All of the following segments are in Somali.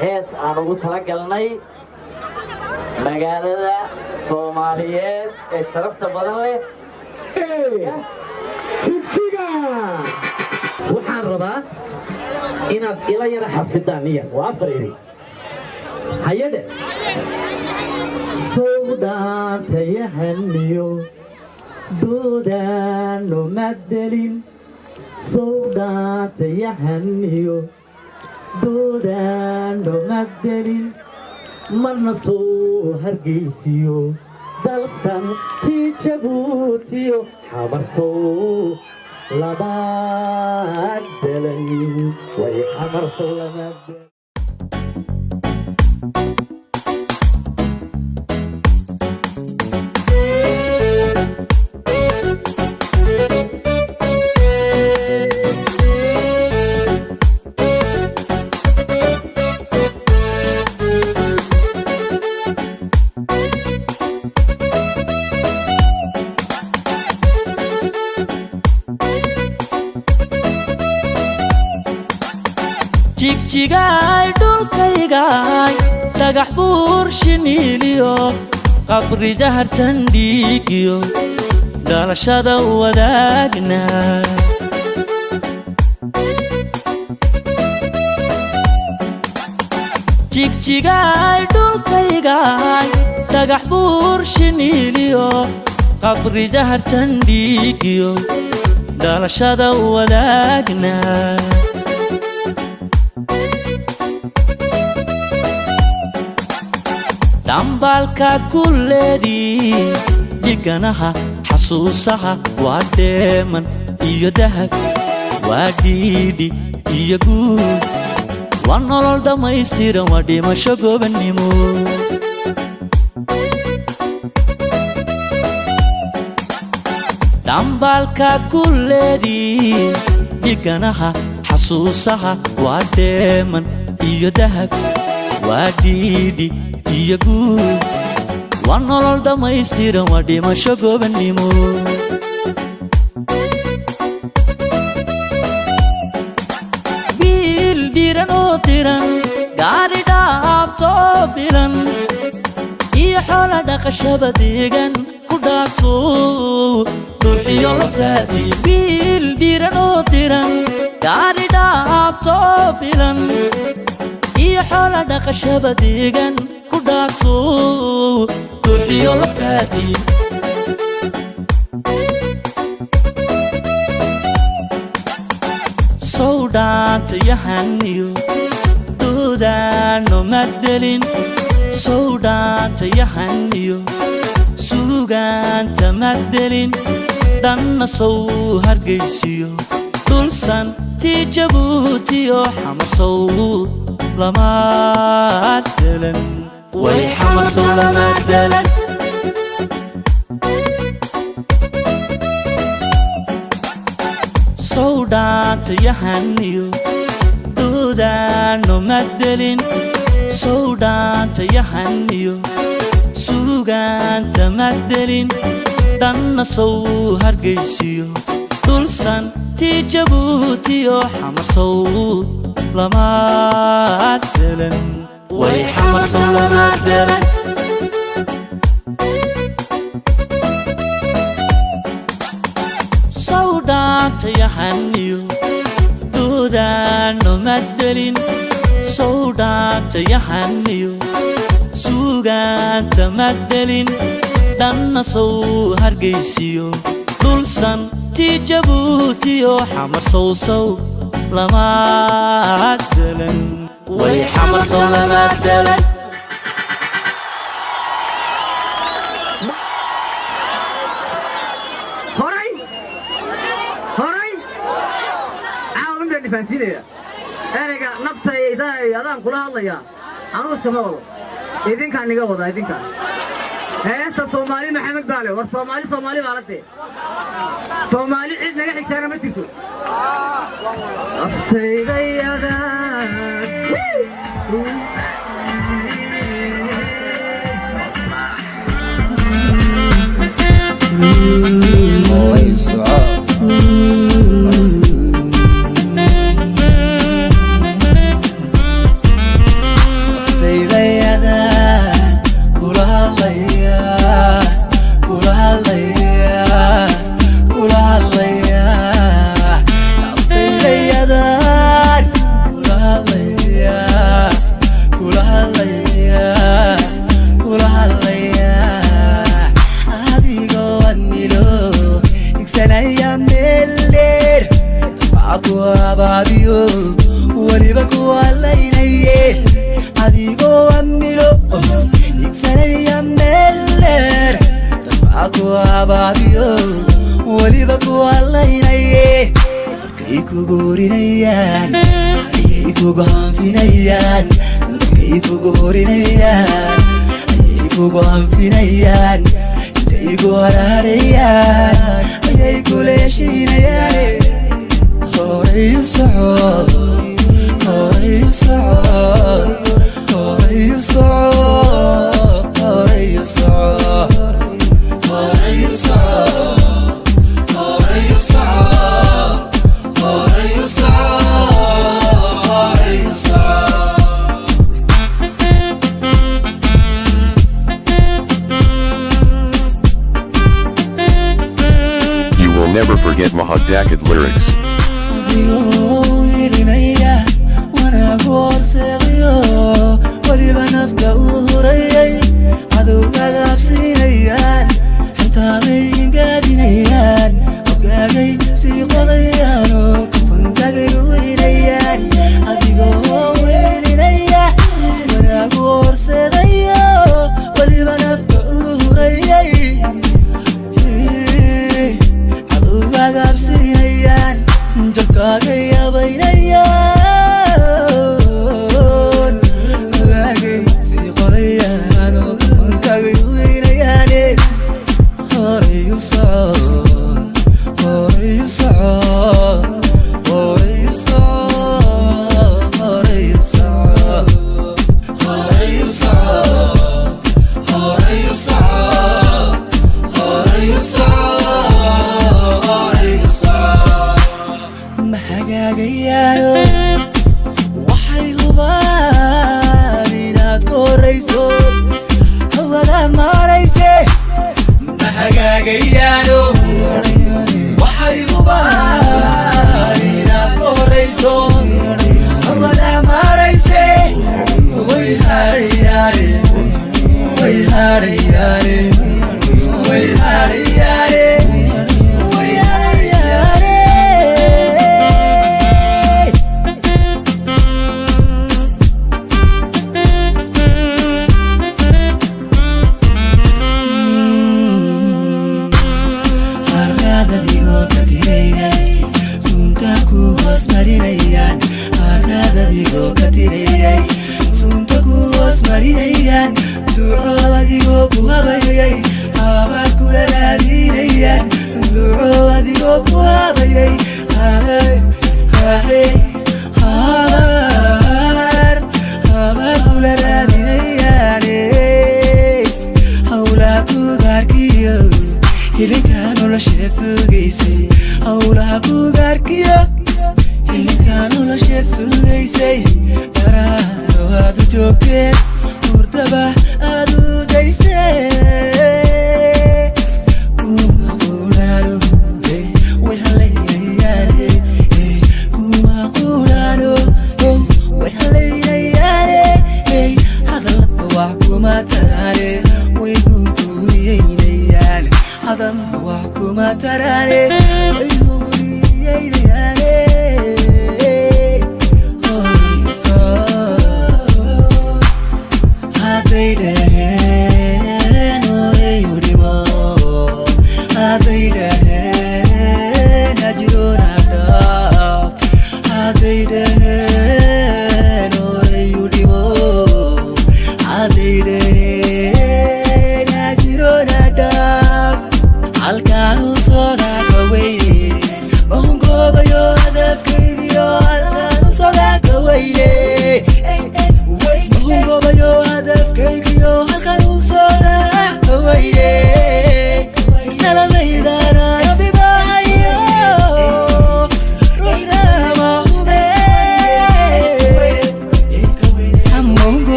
hees aan ugu talagalnay magaalada Soomaaliyeed ee sharafta badan leh Jigjiga waxaan rabaa inaad ila yara xafidaan niya waa fariiri hayade sawdaanta yahaniyo doodano madelin sawdaanta yahaniyo doodano madelin marna soo hargeysiyo dalsan tijabuutiyo xamarsow labaad dalan way xamarsow labaad jigjigaay dhulkaygaay dhagax buur shiniiliyo qabri dahartan dhiigiyo dhalashada wadaagna jigjigaay dhulkaygaay dhagax buur shiniiliyo qabri dahartan dhiigiyo dhalashada wadaagna dambalkaad ku leedii dhiganaha xasuusaha waa dheeman iyo dahab waa dhiidhi iyo guud waa nolol dhammaystiran waa dhimasho gobannimo dambalkaad ku leedii dhiganaha xasuusaha waa dheeman iyo dahab waa dhiidhi iyo guud waa nolol dhammaystiran waa dhimasho gobannimo wiil dhiran oo diran gaari dhaabtoo bilan iyo xoola dhaqashaba deegan ku dhaafto ruuxiyo laftaati wiil dhiran oo diran gaari dhaabtoo bilan iyo xoola dhaqashaba deegan ku dhaafto ruuxiyo laftaati sawdaanta yahaniyo doodano madelin sawdaanta yahaniyo suugaanta madelin dhanna sow hargeysiyo dhulsan tijabuutiyo xamarsow lamaad dalan way xamarsow lamaad dalan sawdaanta yahaniyo doodano madelin sawdaanta yahaniyo suugaanta madelin dhanna sow hargeysiyo dhulsan tijabuutiyo xamarsow lamaad dalan way xamarsow lamaad dalan sawdaanta yahaniyo doodano madelin sawdaanta yahaniyo suugaanta madelin dhanna sow hargeysiyo dhulsan tijabuutiyo xamarsow sow lamaad dalan way xamarsow lamaad dalan horay caawan baan difaansiinaya ereyga naftayda adaan kula hadlaya anigu iskama wado idinkaan niga wada idinkaan heesta Soomaali Maxamed Baale war Soomaali baalate Soomaali cid naga xigtaana ma jirto naftayda meler aku ababiyo waliba ku alaynaye adigo amilo iksanaya meler aku ababiyo waliba ku alaynaye kayku gorinayan kayku gohanfinayan kayku gorinayan kayku gohanfinayan kayku hararayan kayku leeshinayan hore yus'ad hore yus'ad hore yus'ad hore yus'ad hore yus'ad hore yus'ad hore yus'ad hore yus'ad You will never forget Mahad Dakit lyrics.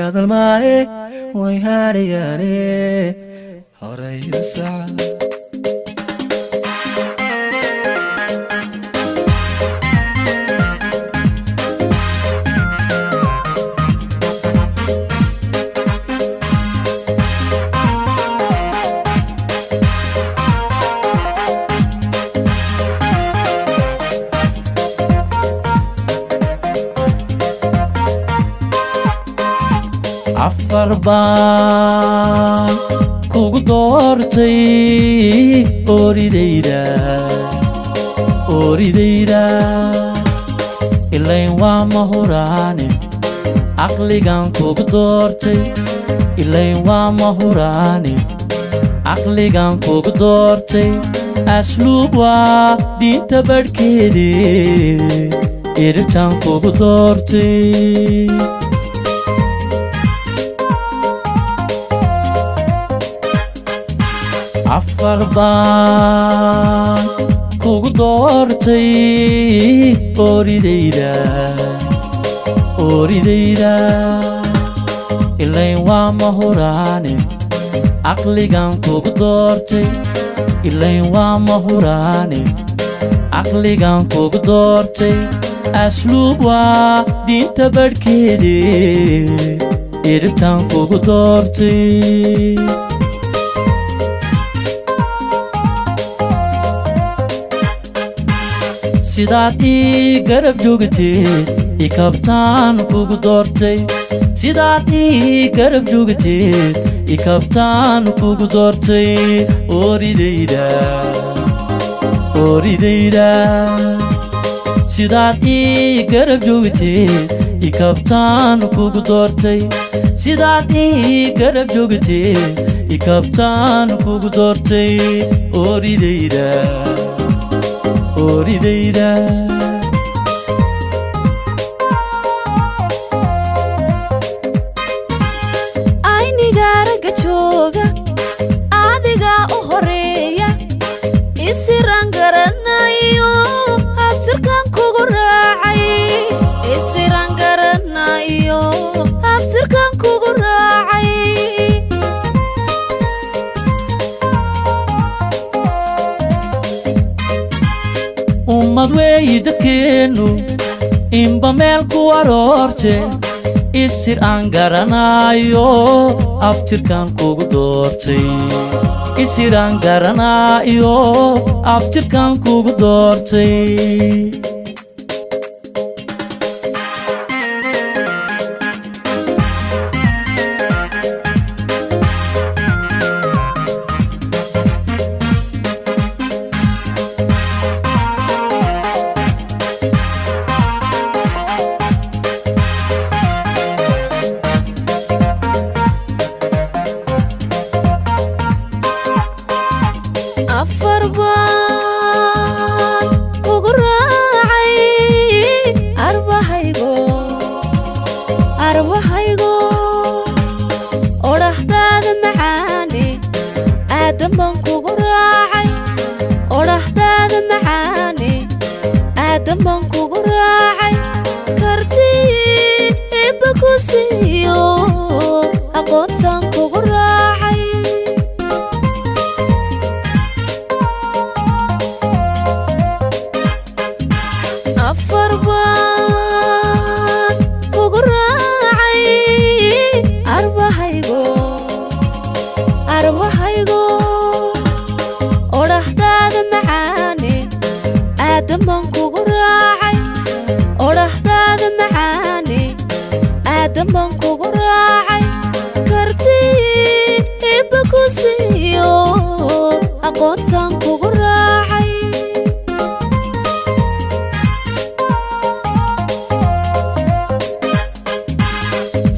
hadal maaye way haadhayaane horay u soco afar baan kugu doortay oridayda ilayn waa mahuraane aqligan kugu doortay ilayn waa mahuraane aqligan kugu doortay asluub waa diinta badhkeede iribtan kugu doortay afar baan kugu doortay oridayda ilayn waa mahuraane aqligan kugu doortay ilayn waa mahuraane aqligan kugu doortay asluub waa diinta badhkeede iribtan kugu doortay sidaad ii garab joogteed ikabtaan kugu doortay sidaad ii garab joogteed ikabtaan kugu doortay oridayda sidaad ii garab joogteed ikabtaan kugu doortay sidaad ii garab joogteed ikabtaan kugu doortay oridayda aynigaaraga jooga adigaa u horeeya isiraan garanayo habsirkan kugu raacay isiraan garanayo habsirkan kugu raacay ummad weeyi dadkeennu inba meel ku aroorte isir aan garanayo abtirkan kugu doortay isir aan garanayo abtirkan kugu doortay afar baan kugu raacay arbahaygo odhahdaada macaane aadan baan kugu raacay odhahdaada macaane aadan baan kugu raacay kartii ibba ku siiyo aqoontaan kugu raacay afar baan kugu raacay arbahaygo odhahdaada macaane aadan baan kugu raacay odhahdaada macaane aadan baan kugu raacay kartii ibba ku siiyo aqoontaan kugu raacay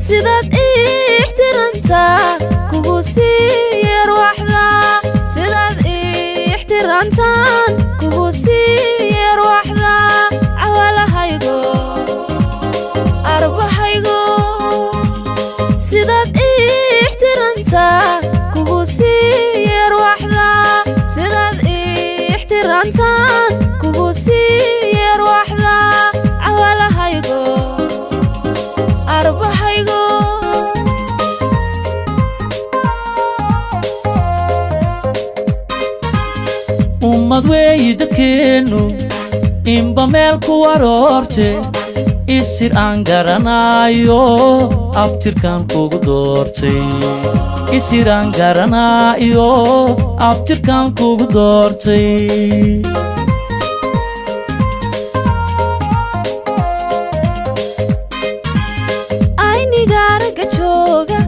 sidaad ixtiraamtaa kugu siiye ruuxda sidaad ixtiraamtaan kugu siiye ruuxda cawalahaygo arbahaygo inba meel ku aroorte isir aan garanayo abtirkan kugu doortay isir aan garanayo abtirkan kugu doortay aynigaaraga jooga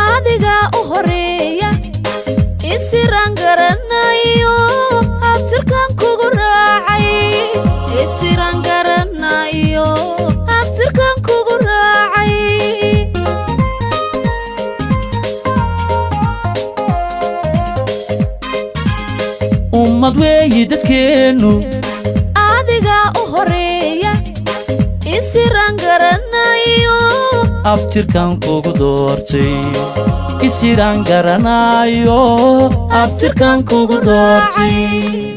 adiga u horeeya isiraan garanayo abtirkan kugu raacay isiraan garanayo abtirkan kugu raacay ummad weeyi dadkeennu adiga u horeeya isiraan garanayo abtirkan kugu doortay isir aan garanayo abtirkan kugu doortay